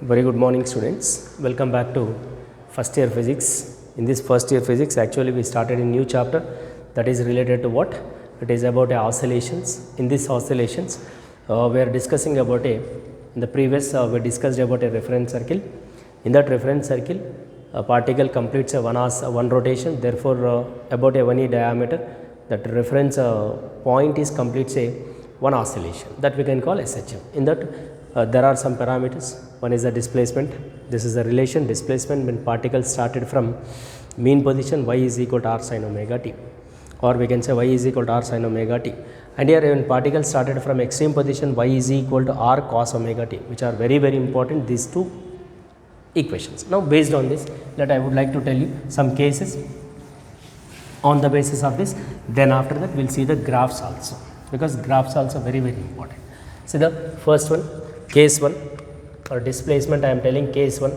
Very good morning, students. Welcome back to first year physics. In this first year physics, actually we started a new chapter that is related to what? It is about oscillations. In these oscillations, we are discussing about in the previous we discussed about a reference circle. In that reference circle, a particle completes a one rotation, therefore about a 1 e diameter, that reference point is completes a one oscillation, that we can call SHM. In that there are some parameters. One is the displacement. This is the relation displacement when particles started from mean position, y is equal to r sin omega t, or we can say y is equal to r sin omega t. And here when particles started from extreme position, y is equal to r cos omega t, which are very important, these two equations. Now based on this, that I would like to tell you some cases on the basis of this. Then after that we will see the graphs also, because graphs also very important. See the first one, case 1 or displacement. I am telling case 1.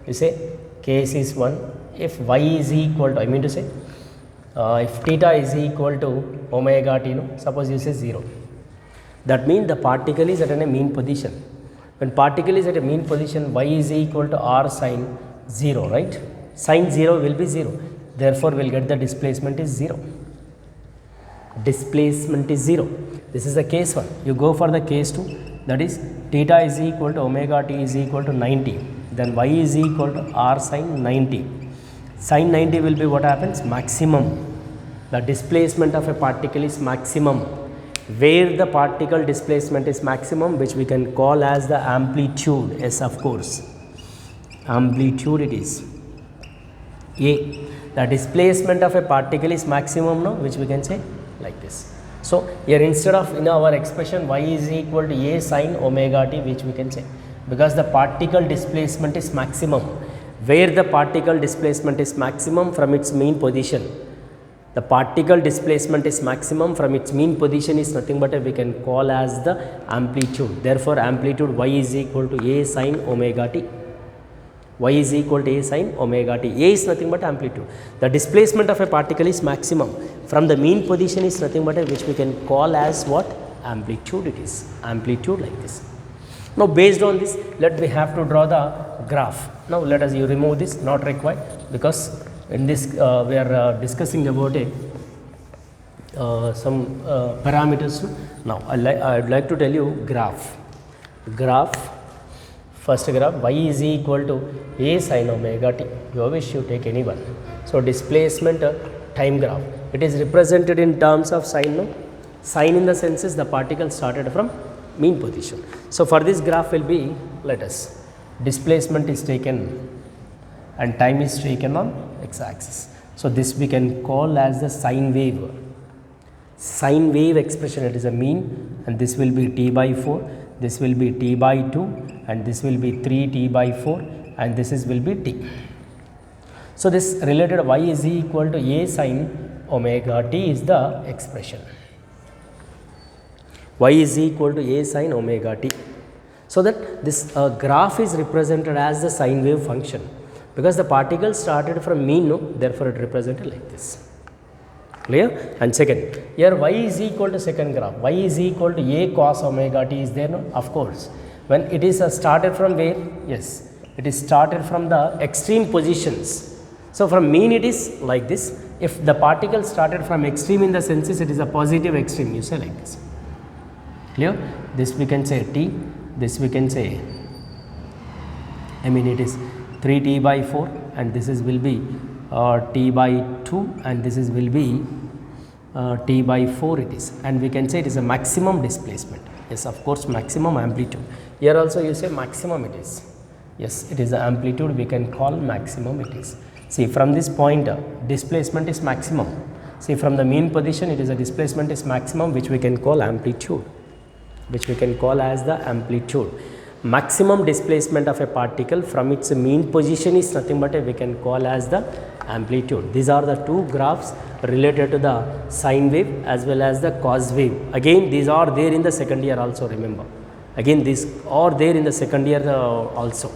You say case is 1 if y is equal to, I mean to say if theta is equal to omega t, no, suppose you say 0, that means the particle is at a mean position. When particle is at a mean position, y is equal to r sin 0, right? Sin 0 will be 0, therefore we will get the displacement is 0. Displacement is 0. This is the case 1. You go for the case 2, that is theta is equal to omega t is equal to 90, then y is equal to r sin 90. Sin 90 will be what happens? Maximum. The displacement of a particle is maximum. Where the particle displacement is maximum, which we can call as the amplitude. Yes, of course, amplitude it is. A. The displacement of a particle is maximum now, which we can say like this. So here instead of in our expression y is equal to a sin omega t, which we can say, because the particle displacement is maximum. Where the particle displacement is maximum from its mean position, the particle displacement is maximum from its mean position is nothing but we can call as the amplitude. Therefore amplitude y is equal to a sin omega t. Y is equal to a sin omega t. A is nothing but amplitude. The displacement of a particle is maximum from the mean position is nothing but which we can call as what? Amplitude it is. Amplitude like this. Now based on this, let we have to draw the graph. Now let us you remove this, not required, because in this we are discussing about some parameters. Now I would like to tell you graph. First graph, y is equal to a sin omega t. You wish you take any one. So displacement time graph. It is represented in terms of sine. No? Sine in the sense is the particle started from mean position. So for this graph will be, let us, displacement is taken and time is taken on x-axis. So this we can call as the sine wave. Sine wave expression, it is a mean, and this will be t by 4, this will be t by 2, and this will be 3t by 4, and this is will be t. So this related y is equal to a sin omega t is the expression. Y is equal to a sin omega t. So that this graph is represented as the sine wave function, because the particle started from mean, no, therefore it represented like this. Clear? And second, here y is equal to second graph, y is equal to a cos omega t is there, no? Of course. When it is started from where? Yes, it is started from the extreme positions. So from mean it is like this. If the particle started from extreme in the senses, it is a positive extreme, you say like this. Clear? This we can say t, this we can say, I mean it is 3t by 4, and this is will be t by 2, and this is will be t by 4 it is, and we can say it is a maximum displacement. Yes, of course, maximum amplitude. Here also you say maximum it is. Yes, it is the amplitude we can call maximum it is. See from this point displacement is maximum. See from the mean position it is a displacement is maximum, which we can call amplitude, which we can call as the amplitude. Maximum displacement of a particle from its mean position is nothing but we can call as the amplitude. These are the two graphs related to the sine wave as well as the cos wave. Again these are there in the second year also, remember. Again these are there in the second year also.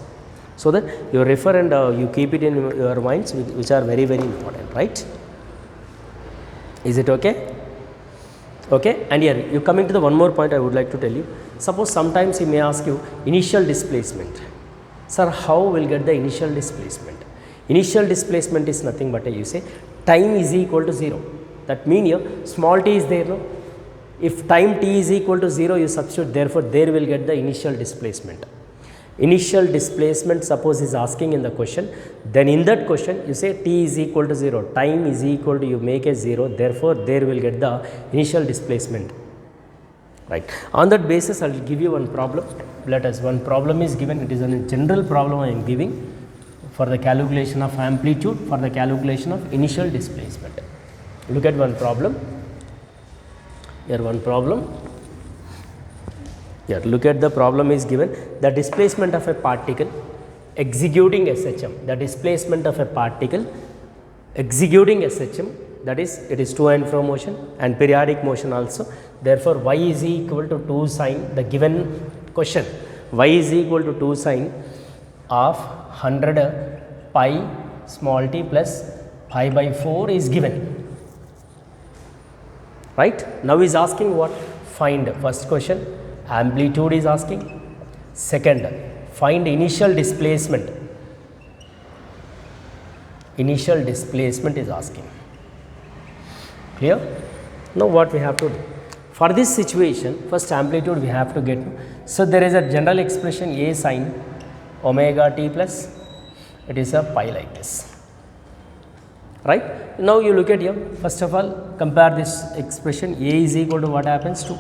So that you refer and you keep it in your minds, which are very important, right? Is it okay? Okay, and here you coming to the one more point I would like to tell you. Suppose sometimes he may ask you initial displacement. Sir, how will get the initial displacement? Initial displacement is nothing but you say time is equal to 0. That means here small t is there, no? If time t is equal to 0, you substitute, therefore there will get the initial displacement. Initial displacement suppose is asking in the question, then in that question you say t is equal to 0, time is equal to, you make a 0, therefore there will get the initial displacement, right. On that basis I will give you one problem. Let us, one problem is given, it is a general problem I am giving for the calculation of amplitude, for the calculation of initial displacement. Look at one problem, here one problem. Here, look at the problem is given, the displacement of a particle executing SHM, the displacement of a particle executing SHM, that is it is to and fro motion and periodic motion also. Therefore, y is equal to 2 sine, the given question, y is equal to 2 sine of 100 pi small t plus pi by 4 is given, right. Now is asking what? Find, first question amplitude is asking, second find initial displacement, initial displacement is asking, clear. Now what we have to do for this situation, first amplitude we have to get. So there is a general expression a sin omega t plus, it is a pi like this, right. Now you look at here, first of all compare this expression, a is equal to what happens to,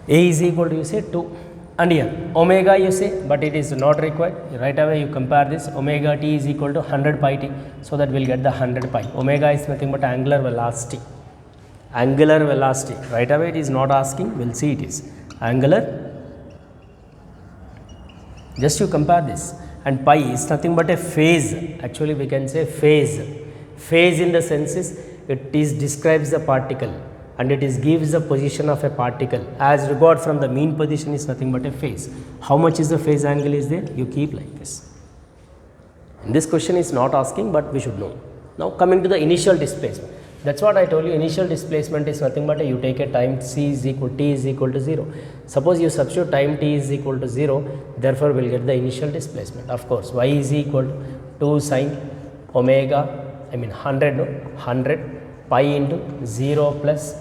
a is equal to you say 2, and here omega you say, but it is not required, right away you compare this, omega t is equal to 100 pi t, so that we will get the 100 pi. Omega is nothing but angular velocity, angular velocity, right away it is not asking, we will see it is angular, just you compare this, and pi is nothing but a phase, actually we can say phase, phase in the sense is it is describes the particle and it is gives the position of a particle as regard from the mean position is nothing but a phase. How much is the phase angle is there? You keep like this. And this question is not asking, but we should know. Now coming to the initial displacement, that is what I told you, initial displacement is nothing but you take a time c is equal, t is equal to 0. Suppose you substitute time t is equal to 0, therefore we will get the initial displacement. Of course, y is equal to 2 sine omega, I mean 100, no? 100 pi into 0 plus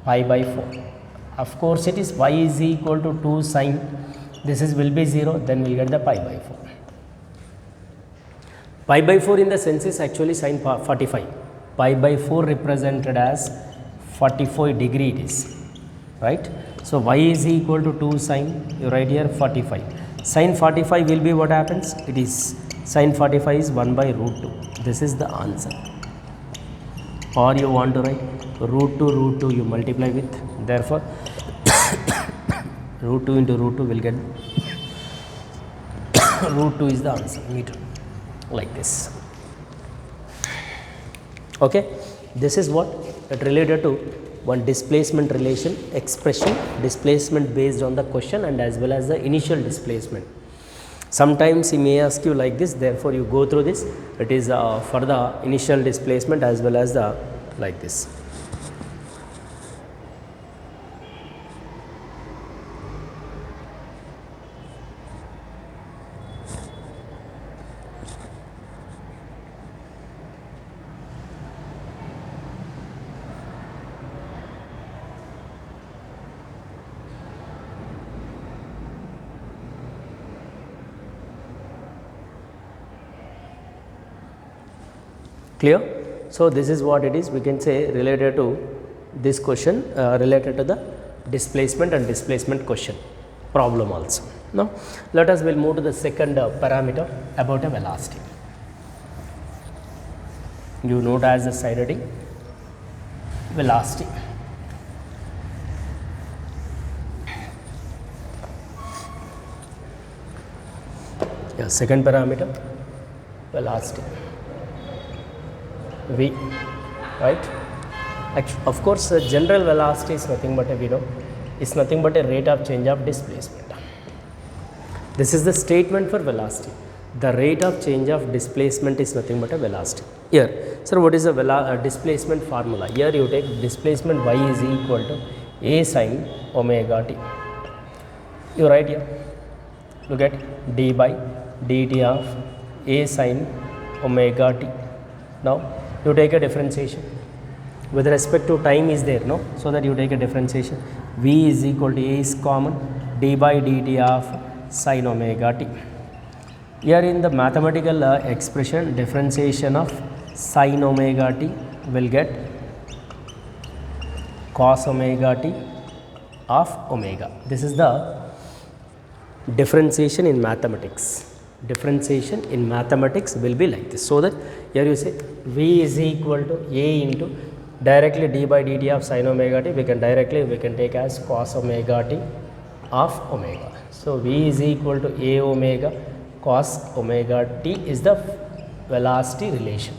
pi by 4. Of course, it is y is equal to 2 sine, this is will be 0, then we will get the pi by 4. Pi by 4 in the sense is actually sine 45. Pi by 4 represented as 45 degree it is, right. So, y is equal to 2 sine, you write here 45. Sine 45 will be what happens? It is sine 45 is 1 by root 2. This is the answer. Or you want to write root 2 you multiply with, therefore root 2 into root 2 will get root 2 is the answer, meter, like this. Okay, this is what it related to one displacement relation expression, displacement based on the question and as well as the initial displacement. Sometimes he may ask you like this, therefore you go through this, it is for the initial displacement as well as the like this. Clear? So, this is what it is, we can say related to this question, related to the displacement and displacement question problem also. Now, let us will move to the second parameter about a velocity. You note as the side heading velocity. Yeah, second parameter velocity. V, right. Of course, general velocity is nothing but a, we know, is nothing but a rate of change of displacement. This is the statement for velocity. The rate of change of displacement is nothing but a velocity. Here, sir, what is the displacement formula? Here you take displacement y is equal to a sin omega t. You write here look at d by dt of a sin omega t. Now you take a differentiation with respect to time is there, no, so that you take a differentiation. V is equal to a is common, d by dt of sin omega t. Here in the mathematical expression, differentiation of sin omega t will get cos omega t of omega. This is the differentiation in mathematics. Differentiation in mathematics will be like this. So that here you say V is equal to a into directly d by dt of sin omega t, we can take as cos omega t of omega. So V is equal to a omega cos omega t is the velocity relation.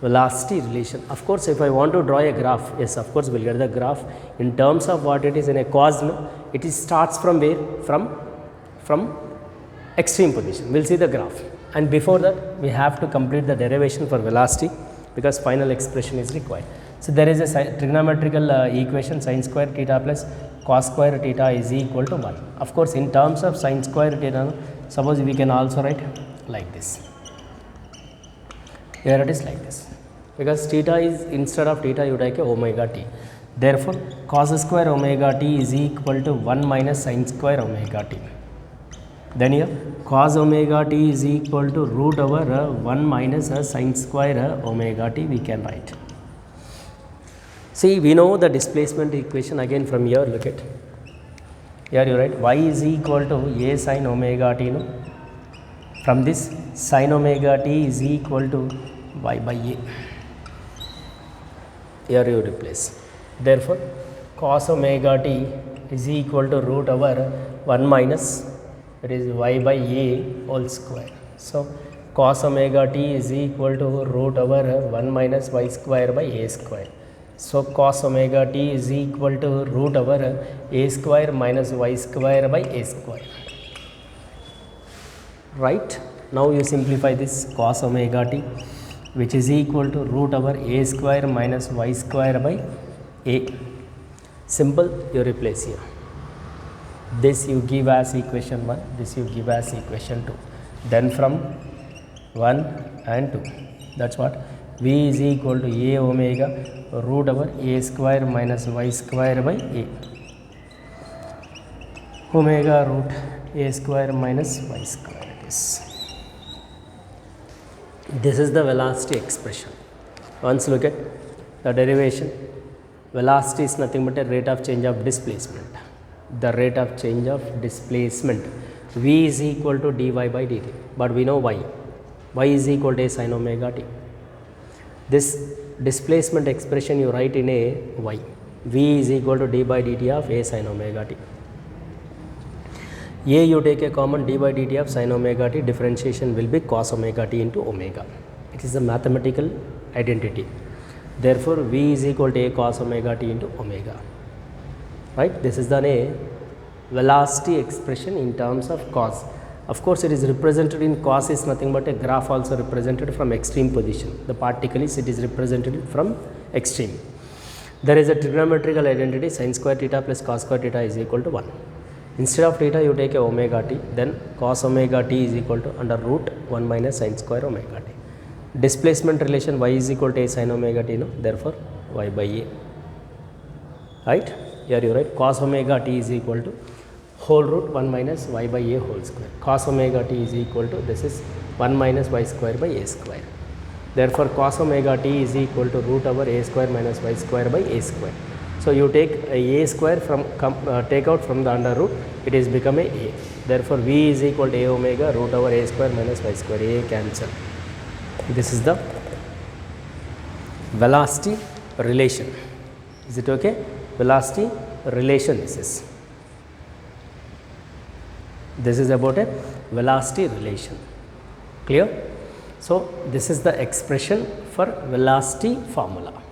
Velocity relation. Of course, if I want to draw a graph, yes, of course, we'll get the graph in terms of what it is in a cos. No, it is starts from where? From extreme position. We'll see the graph, and before that, we have to complete the derivation for velocity because final expression is required. So there is a trigonometrical equation sin square theta plus cos square theta is equal to 1. Of course, in terms of sin square theta, suppose we can also write like this. Here it is like this, because theta is, instead of theta you take a omega t. Therefore, cos square omega t is equal to 1 minus sin square omega t. Then here cos omega t is equal to root over 1 minus sin square omega t we can write. See, we know the displacement equation again from here. Look at here, you write y is equal to a sin omega t. No? From this, sin omega t is equal to y by a. Here you replace. Therefore, cos omega t is equal to root over 1 minus, it is y by a whole square. So, cos omega t is equal to root over 1 minus y square by a square. So, cos omega t is equal to root over a square minus y square by a square. Right? Now, you simplify this cos omega t, which is equal to root over a square minus y square by a. Simple, you replace here. This you give as equation 1, this you give as equation 2. Then from 1 and 2, that's what V is equal to a omega root over a square minus y square by a. Omega root a square minus y square it is. This is the velocity expression. Once look at the derivation. Velocity is nothing but a rate of change of displacement. The rate of change of displacement. V is equal to dy by dt. But we know y. Y is equal to a sin omega t. This displacement expression you write in a y. V is equal to d by dt of a sin omega t. A you take a common d by dt of sin omega t, differentiation will be cos omega t into omega. It is a mathematical identity. Therefore, V is equal to a cos omega t into omega. Right? This is the velocity expression in terms of cos. Of course, it is represented in cos is nothing but a graph also represented from extreme position. The particle is, it is represented from extreme. There is a trigonometrical identity sin square theta plus cos square theta is equal to 1. Instead of theta you take a omega t, then cos omega t is equal to under root 1 minus sin square omega t. Displacement relation y is equal to a sin omega t, no? Therefore, y by a. Right? Here you write cos omega t is equal to whole root 1 minus y by a whole square. Cos omega t is equal to, this is 1 minus y square by a square. Therefore, cos omega t is equal to root over a square minus y square by a square. So, you take a square from take out from the under root, it is become a. Therefore, V is equal to a omega root over a square minus y square, a cancel. This is the velocity relation. Is it okay? Velocity relation this is. This is about a velocity relation. Clear? So, this is the expression for velocity formula.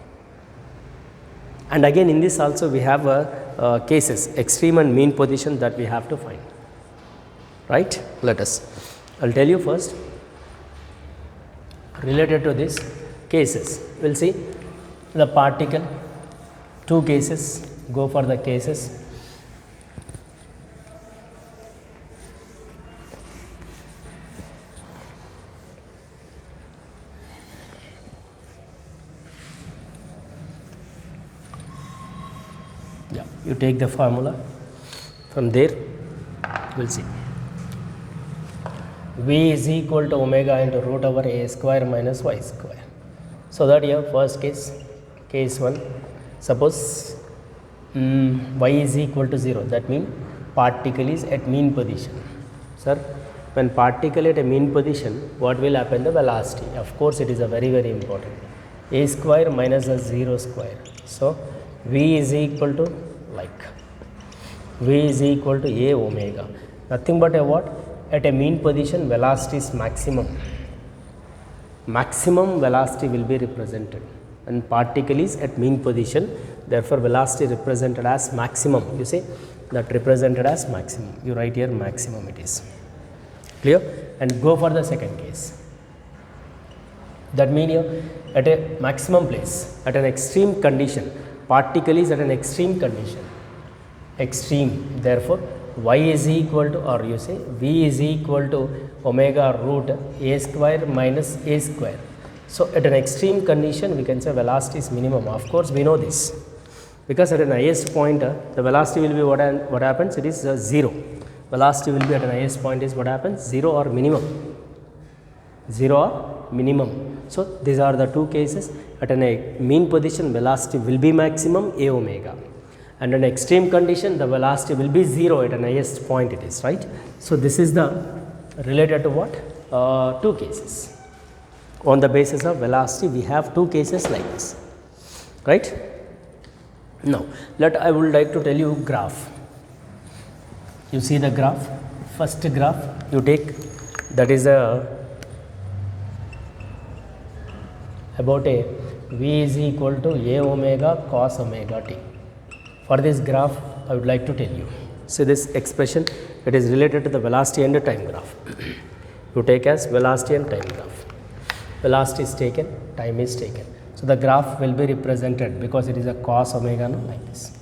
And again in this also we have cases, extreme and mean position that we have to find. Right? Let us. I will tell you first. Related to this cases, we will see the particle, 2 cases, go for the cases. You take the formula. From there, we'll see. V is equal to omega into root over a square minus y square. So that your first case 1, suppose y is equal to 0, that means particle is at mean position. Sir, when particle at a mean position, what will happen? The velocity. Of course, it is a very, very important. A square minus a 0 square. So, V is equal to like V is equal to a omega. Nothing but a what? At a mean position, velocity is maximum. Maximum velocity will be represented. And particle is at mean position, therefore velocity represented as maximum. You see that represented as maximum. You write here maximum it is. Clear? And go for the second case. That means here at a maximum place, at an extreme condition, particle is at an extreme condition. Extreme. Therefore, y is equal to, or you say v is equal to omega root a square minus a square. So, at an extreme condition, we can say velocity is minimum. Of course, we know this because at an highest point, the velocity will be what happens? It is 0. Velocity will be at an highest point is what happens? 0 or minimum. 0 or minimum. So, these are the two cases. At a mean position, velocity will be maximum a omega. And in extreme condition, the velocity will be 0 at an highest point it is, right. So, this is the related to what? Two cases. On the basis of velocity, we have two cases like this, right. Now, I would like to tell you graph. You see the graph, first graph you take, that is about a v is equal to a omega cos omega t. For this graph, I would like to tell you. See this expression, it is related to the velocity and the time graph. You take as velocity and time graph. Velocity is taken, time is taken. So, the graph will be represented because it is a cos omega no, like this.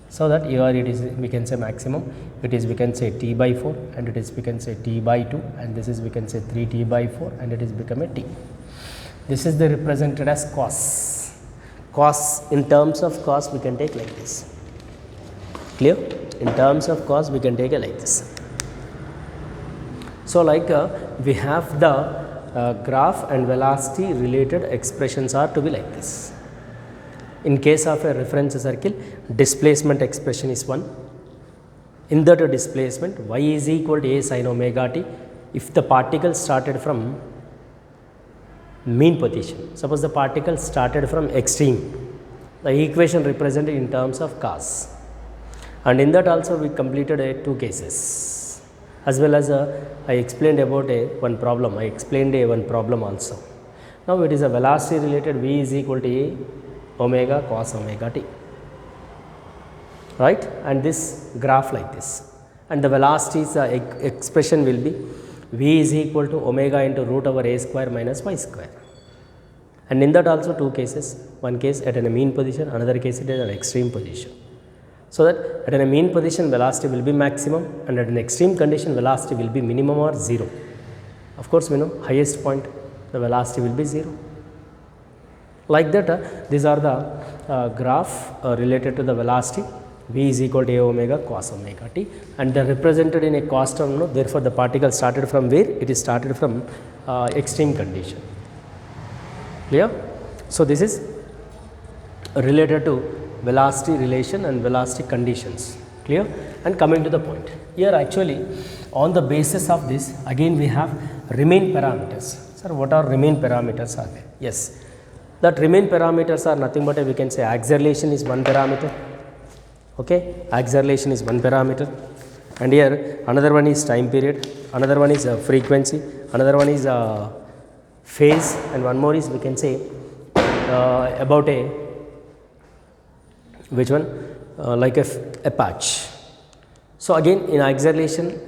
So, that here it is, we can say maximum, it is we can say t by 4 and it is we can say t by 2 and this is we can say 3t by 4 and it is become a t. This is the represented as cos. Cos, in terms of cos we can take like this. Clear? In terms of cos we can take it like this. So, like we have the graph and velocity related expressions are to be like this. In case of a reference circle, displacement expression is 1. In that displacement, y is equal to a sin omega t if the particle started from mean position. Suppose the particle started from extreme, the equation represented in terms of cos. And in that also we completed two cases, as well as I explained about one problem. I explained one problem also. Now it is a velocity related, v is equal to a omega cos omega t, right, and this graph like this, and the velocity's expression will be v is equal to omega into root over a square minus y square. And in that also two cases, one case at a mean position, another case it is an extreme position. So, that at a mean position velocity will be maximum and at an extreme condition velocity will be minimum or 0. Of course, we know highest point the velocity will be 0. Like that, these are the graph related to the velocity. V is equal to a omega cos omega t and they are represented in a cos term. No? Therefore, the particle started from where? It is started from extreme condition. Clear? So, this is related to velocity relation and velocity conditions. Clear? And coming to the point. Here actually on the basis of this again we have remain parameters. Sir, what are remain parameters are there? Yes. That remain parameters are nothing but we can say acceleration is one parameter. Okay, acceleration is one parameter, and here another one is time period, another one is frequency, another one is phase, and one more is we can say about a which one like a patch. So, again in acceleration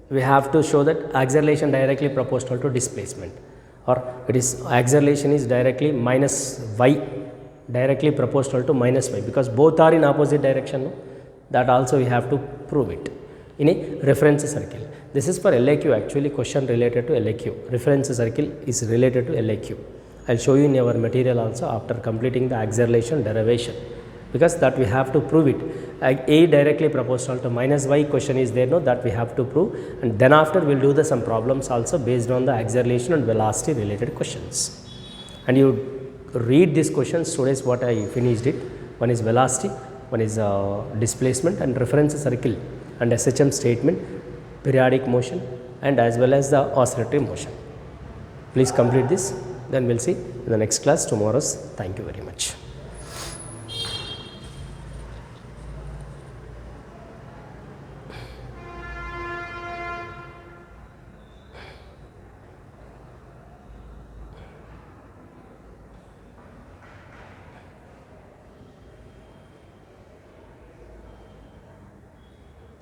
we have to show that acceleration directly proportional to displacement, or it is acceleration is directly minus y, directly proportional to minus y, because both are in opposite direction. No? That also we have to prove it in a reference circle. This is for LAQ, actually question related to LAQ. Reference circle is related to LAQ. I will show you in our material also after completing the acceleration derivation. because that we have to prove it. A directly proportional to minus y question is there, no, that we have to prove, and then after we will do the some problems also based on the acceleration and velocity related questions. And you read these questions, today's what I finished it. One is velocity, one is displacement and reference circle, and SHM statement, periodic motion, and as well as the oscillatory motion. Please complete this, then we will see in the next class tomorrow's. Thank you very much.